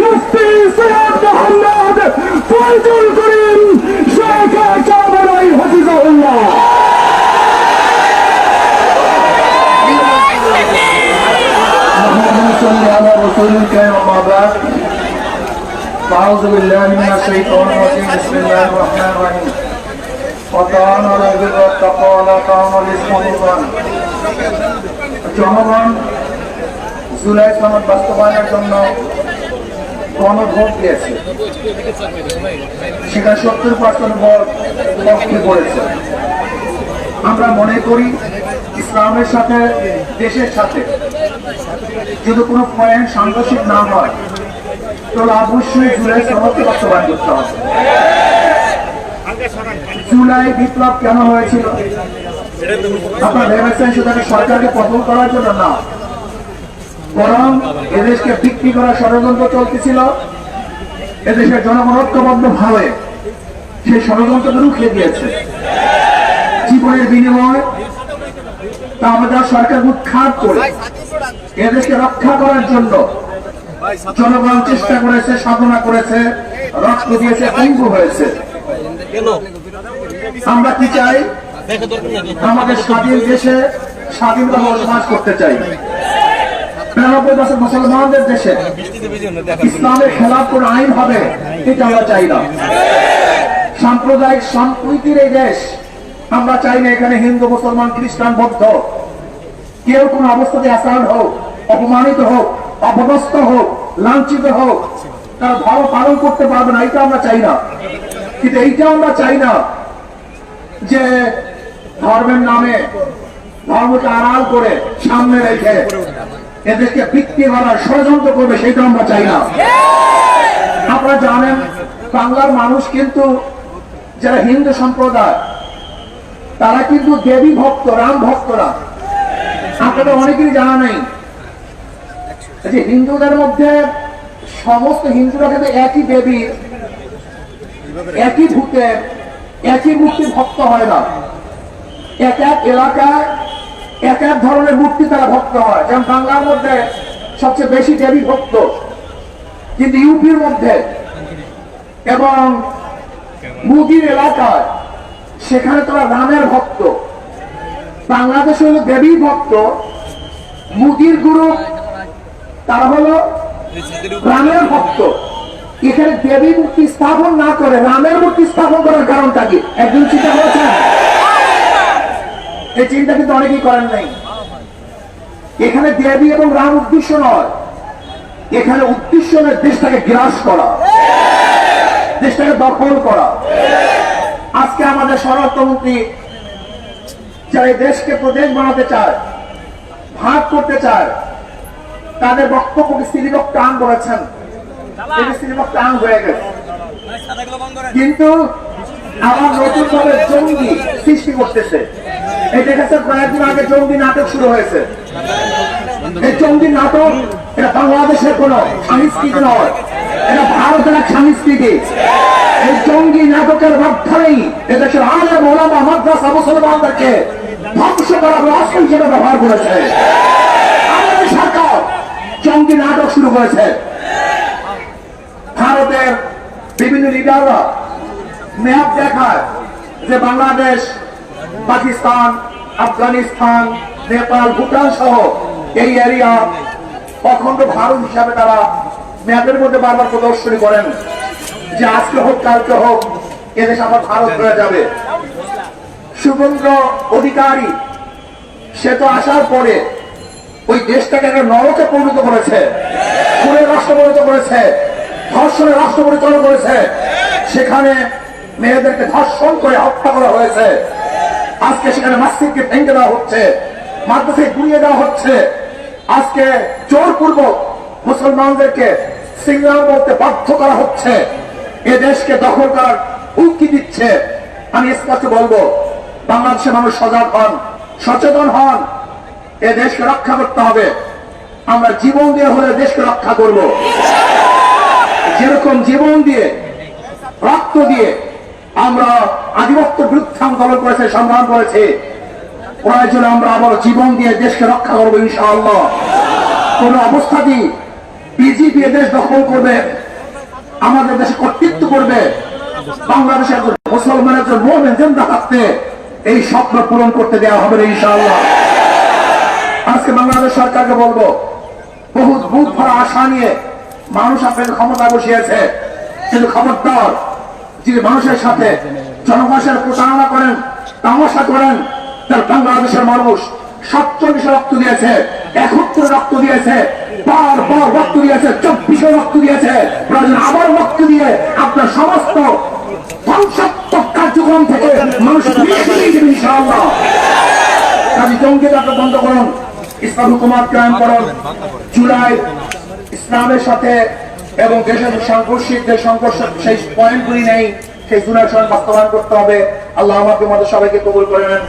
মুফতি সৈয়দ মোহাম্মদ ফয়জুল করিম শেখ চাঁদরাই হাফিজাহুল্লাহ। أعوذ بالله من الشيطان الرجيم بسم الله الرحمن الرحيم وتعالى البر والتقوى ولا تعالى الإثم والعدوان জনগণ জুলাই সনদ বাস্তবায়নের জন্য গণভোট দিয়েছে, সেখানে 70% ভোট পক্ষে পড়েছে। আমরা মনে করি ইসলামের সাথে দেশের সাথে যদি কোনো পয়েন্ট সাংঘর্ষিক না হয় তাহলে অবশ্যই জুলাই সনদকে বাস্তবায়ন করতে হবে। জুলাই বিপ্লব কেন হয়েছিল? আপনারা ভেবেছেন সেটাকে সরকারকে পতন করার জন্য না, বরং এদেশকে বিক্রি করার ষড়যন্ত্র চলতেছিল। এদেশের জনগণ ঐক্যবদ্ধ ভাবে সেই ষড়যন্ত্রকে রুখে দিয়েছে জীবনের বিনিময়। তা আমাদের সরকার উৎখাত করে এদেশকে রক্ষা করার জন্য জনগণ চেষ্টা করেছে, সাধনা করেছে, রক্ত দিয়েছে, পঙ্গু হয়েছে। আমরা কি চাই? আমাদের স্বাধীন দেশে স্বাধীনভাবে বসবাস করতে চাই। ৯৯ বছর মুসলমানদের দেশে ইসলামের খেলাফ কোন আইন হবে এটা আমরা চাই না। সাম্প্রদায়িক সম্প্রীতির এই দেশ আমরা চাই না। এখানে হিন্দু, মুসলমান, খ্রিস্টান, বৌদ্ধ কেউ কোন অবস্থাতে আসান হোক, অপমানিত হোক, অপদস্থ হোক, লাঞ্ছিত হোক, তারা ধর্ম পালন করতে পারবে না, এটা আমরা চাই না। কিন্তু এইটা আমরা চাই না যে ধর্মের নামে ধর্মকে আড়াল করে সামনে রেখে এদেরকে বিক্রি করার ষড়যন্ত্র করবে, সেটা আমরা চাই না। আপনারা জানেন বাংলার মানুষ কিন্তু যারা হিন্দু সম্প্রদায় তারা কিন্তু দেবী ভক্ত, রাম ভক্তরা। আপনাদের অনেকেরই জানা নেই যে হিন্দুদের মধ্যে সমস্ত হিন্দুরা কিন্তু একই দেবীর, একই ভূতের, একই মূর্তির ভক্ত হয় না। এক এক এলাকায় এক এক ধরনের মূর্তি তারা ভক্ত হয়। যেমন বাংলার মধ্যে সবচেয়ে বেশি দেবী ভক্ত, কিন্তু ইউপির মধ্যে এবং মুদির এলাকায় সেখানে তারা রামের ভক্ত। বাংলাদেশে হলো দেবী ভক্ত, মুদির গুরু তারা হলো রামের ভক্ত। এখানে দেবী মূর্তি স্থাপন না করে রামের মূর্তি স্থাপন করার কারণটা কি একজন চিন্তা করেছেন? এই চিন্তা কিন্তু অনেকেই করেন নাই। এখানে দেবী এবং রাম উদ্দেশ্য নয়, এখানে উদ্দেশ্য নয় দেশটাকে গ্রাস করা, দেশটাকে দখল করা। আজকে আমাদের স্বরাষ্ট্রমন্ত্রী যারা এই দেশকে প্রদেশ বানাতে চায়, ভাগ করতে চায়, তাদের বক্তব্যকে স্ত্রীলোক টান বলেছেন, স্ত্রীলোক টান হয়ে গেছে। কিন্তু আমার নতুন ভাবে জঙ্গি সৃষ্টি করতেছে। এই দেখেছেন কয়েকদিন আগে জঙ্গি নাটক শুরু হয়েছে। এই জঙ্গি নাটক এটা বাংলাদেশের কোন সংস্কৃতি নয়, এটা ভারতের এক সংস্কৃতি। এই জঙ্গি নাটকের মাধ্যমেই এদেশের আলেম ওলামা মাদ্রাসা মুসলমানদেরকে ধ্বংস করার অস্ত্র হিসেবে ব্যবহার করেছে। আমাদের সরকার জঙ্গি নাটক শুরু করেছে। ভারতের বিভিন্ন লিডাররা মেয়াদ দেখায় যে বাংলাদেশ, পাকিস্তান, আফগানিস্তান, নেপাল, ভুটান সহ এই এরিয়া অখণ্ড ভারত হিসাবে তারা মেয়াদের মধ্যে বারবার প্রদর্শনী করেন যে আজকে হোক কালকে হোক এদেশ আবার ভারত হয়ে যাবে। শুভেন্দু অধিকারী সে তো আসার পরে ওই দেশটাকে একটা নরকে পরিণত করেছে, খুনের রাষ্ট্র পরিণত করেছে, ধর্ষণের রাষ্ট্র পরিচালনা করেছে। সেখানে মেয়েদেরকে ধর্ষণ করে হত্যা করা হয়েছে। আজকে সেখানে মসজিদকে ভেঙে দেওয়া হচ্ছে, মাদ্রাসায় গুড়িয়ে দেওয়া হচ্ছে। আজকে জোরপূর্বক মুসলমানদেরকে সিংহাম বলতে বাধ্য করা হচ্ছে, এ দেশকে দখল করার হুমকি দিচ্ছে। আমি স্পষ্ট বলবো, বাংলাদেশের মানুষ সজাগ হন, সচেতন হন, এ দেশকে রক্ষা করতে হবে। আমরা জীবন দিয়ে হলে দেশকে রক্ষা করব। যেরকম জীবন দিয়ে, রক্ত দিয়ে আমরা আধিপত্য বিরুদ্ধে আন্দোলন করেছে, সংগ্রাম করেছে, প্রয়োজনে আমরা আবার জীবন দিয়ে দেশকে রক্ষা করবো ইনশাআল্লাহ। কোন অবস্থাতেই বিজেপি দেশ দখল করবে, আমাদের দেশে কর্তৃত্ব করবে, বাংলাদেশের মুসলমানের মোমেন জিন্দা থাকতে এই স্বপ্ন পূরণ করতে দেওয়া হবে ইনশাআল্লাহ। আজকে বাংলাদেশ সরকারকে বলবো, বহু বুথ ভরা আশা নিয়ে মানুষ আপনাদের ক্ষমতা বসিয়েছে, কিন্তু খবরদার যিনি মানুষের সাথে জনগণের প্রতারণা করেন, তামাশা করেন, তার বাংলাদেশের মানুষ 47 রক্ত দিয়েছে, 71 রক্ত দিয়েছে, বারবার রক্ত দিয়েছে, 24 রক্ত দিয়েছে, প্রয়োজন আবার রক্ত দিয়ে আপনার সমস্ত ধ্বংসাত্মক কার্যক্রম থেকে মানুষ ইনশাআল্লাহ। কাজী জঙ্গিবাদকে বন্ধ করুন, ইসলাম হুকুমত কায়েম করুন। জুলাই ইসলামের সাথে এবং দেশের সাংঘর্ষিক যে সংঘর্ষ সেই পয়েন্টগুলি নেই, সেই জুলাই বাস্তবায়ন করতে হবে। আল্লাহ আমাকে সবাইকে কবুল করে নেন।